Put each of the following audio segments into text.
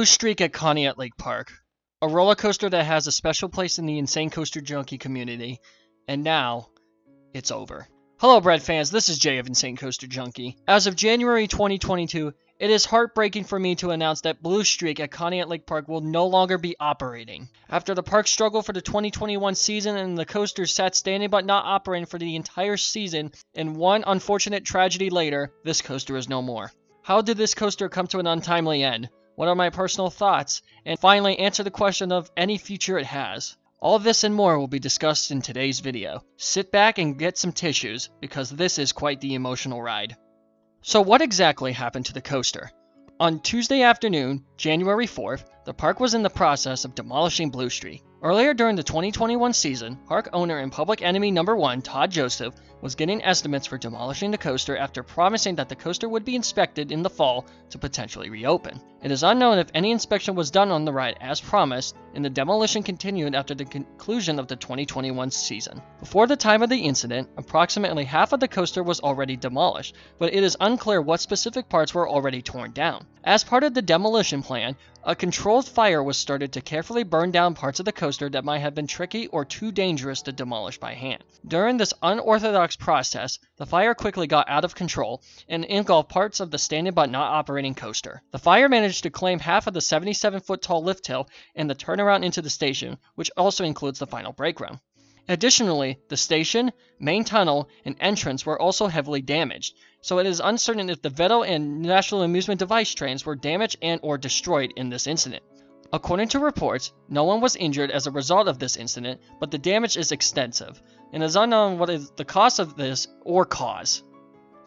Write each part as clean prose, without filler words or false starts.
Blue Streak at Conneaut Lake Park, a roller coaster that has a special place in the Insane Coaster Junkie community, and now it's over. Hello Bread fans, this is Jay of Insane Coaster Junkie. As of January 2022, it is heartbreaking for me to announce that Blue Streak at Conneaut Lake Park will no longer be operating. After the park struggled for the 2021 season and the coaster sat standing but not operating for the entire season, and one unfortunate tragedy later, this coaster is no more. How did this coaster come to an untimely end? What are my personal thoughts? And finally, answer the question of any future it has. All of this and more will be discussed in today's video. Sit back and get some tissues, because this is quite the emotional ride. So what exactly happened to the coaster? On Tuesday afternoon, January 4th, the park was in the process of demolishing Blue Streak. Earlier during the 2021 season, park owner and public enemy number one, Todd Joseph, was getting estimates for demolishing the coaster after promising that the coaster would be inspected in the fall to potentially reopen. It is unknown if any inspection was done on the ride as promised, and the demolition continued after the conclusion of the 2021 season. Before the time of the incident, approximately half of the coaster was already demolished, but it is unclear what specific parts were already torn down. As part of the demolition plan, a controlled fire was started to carefully burn down parts of the coaster that might have been tricky or too dangerous to demolish by hand. During this unorthodox process, the fire quickly got out of control and engulfed parts of the standing but not operating coaster. The fire managed to claim half of the 77-foot tall lift hill and the turnaround into the station, which also includes the final brake run. Additionally, the station, main tunnel, and entrance were also heavily damaged, so it is uncertain if the Veto and National Amusement Device trains were damaged and or destroyed in this incident. According to reports, no one was injured as a result of this incident, but the damage is extensive, and it is unknown what is the cause of this or cause.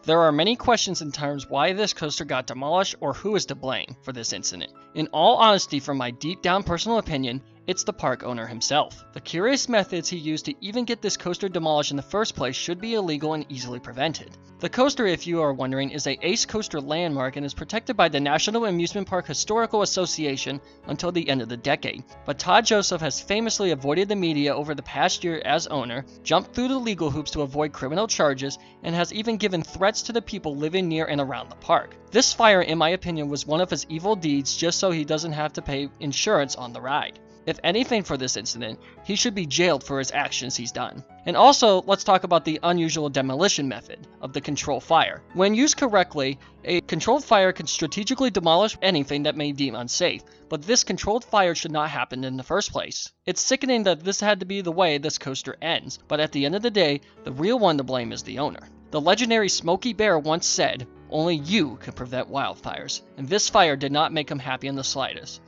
There are many questions in terms why this coaster got demolished or who is to blame for this incident. In all honesty, from my deep down personal opinion, it's the park owner himself. The curious methods he used to even get this coaster demolished in the first place should be illegal and easily prevented. The coaster, if you are wondering, is a Ace Coaster landmark and is protected by the National Amusement Park Historical Association until the end of the decade. But Todd Joseph has famously avoided the media over the past year as owner, jumped through the legal hoops to avoid criminal charges, and has even given threats to the people living near and around the park. This fire, in my opinion, was one of his evil deeds just so he doesn't have to pay insurance on the ride. If anything for this incident, he should be jailed for his actions he's done. And also, let's talk about the unusual demolition method of the controlled fire. When used correctly, a controlled fire can strategically demolish anything that may deem unsafe, but this controlled fire should not happen in the first place. It's sickening that this had to be the way this coaster ends, but at the end of the day, the real one to blame is the owner. The legendary Smokey Bear once said, "Only you can prevent wildfires," and this fire did not make him happy in the slightest.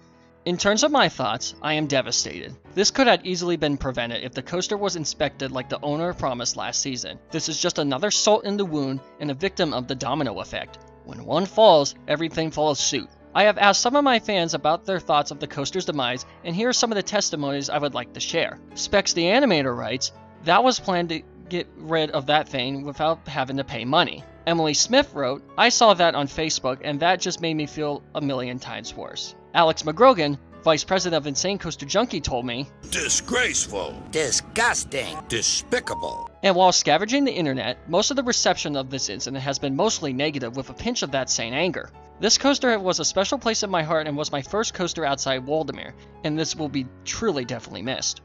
In terms of my thoughts, I am devastated. This could have easily been prevented if the coaster was inspected like the owner promised last season. This is just another salt in the wound and a victim of the domino effect. When one falls, everything follows suit. I have asked some of my fans about their thoughts of the coaster's demise, and here are some of the testimonies I would like to share. Specs the Animator writes, "That was planned to get rid of that thing without having to pay money." Emily Smith wrote, "I saw that on Facebook and that just made me feel a million times worse." Alex McGrogan, Vice President of Insane Coaster Junkie, told me, "Disgraceful, disgusting, despicable." And while scavenging the internet, most of the reception of this incident has been mostly negative with a pinch of that same anger. This coaster was a special place in my heart and was my first coaster outside Waldameer, and this will be truly definitely missed.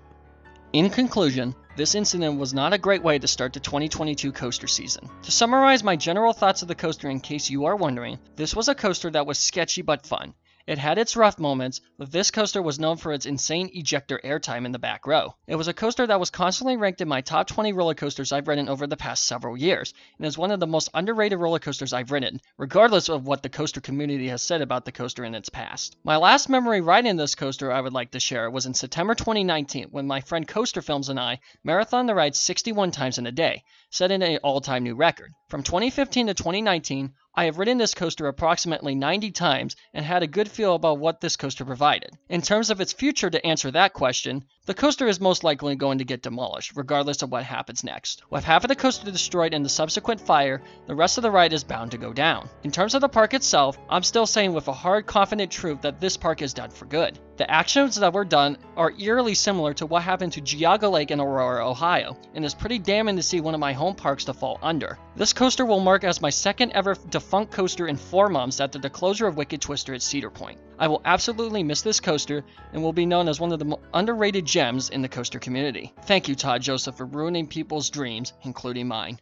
In conclusion, this incident was not a great way to start the 2022 coaster season. To summarize my general thoughts of the coaster in case you are wondering, this was a coaster that was sketchy but fun. It had its rough moments, but this coaster was known for its insane ejector airtime in the back row. It was a coaster that was constantly ranked in my top 20 roller coasters I've ridden over the past several years, and is one of the most underrated roller coasters I've ridden, regardless of what the coaster community has said about the coaster in its past. My last memory riding this coaster I would like to share was in September 2019, when my friend Coaster Films and I marathoned the ride 61 times in a day, setting an all-time new record. From 2015 to 2019, I have ridden this coaster approximately 90 times and had a good feel about what this coaster provided. In terms of its future, to answer that question, the coaster is most likely going to get demolished, regardless of what happens next. With half of the coaster destroyed in the subsequent fire, the rest of the ride is bound to go down. In terms of the park itself, I'm still saying with a hard, confident truth that this park is done for good. The actions that were done are eerily similar to what happened to Geauga Lake in Aurora, Ohio, and it's pretty damning to see one of my home parks to fall under. This coaster will mark as my second ever defunct coaster in 4 months after the closure of Wicked Twister at Cedar Point. I will absolutely miss this coaster and will be known as one of the underrated gems in the coaster community. Thank you, Todd Joseph, for ruining people's dreams, including mine.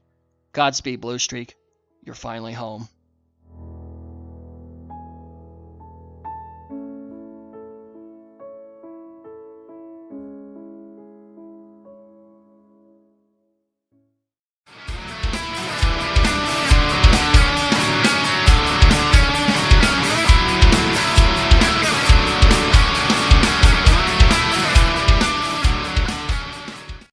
Godspeed, Blue Streak. You're finally home.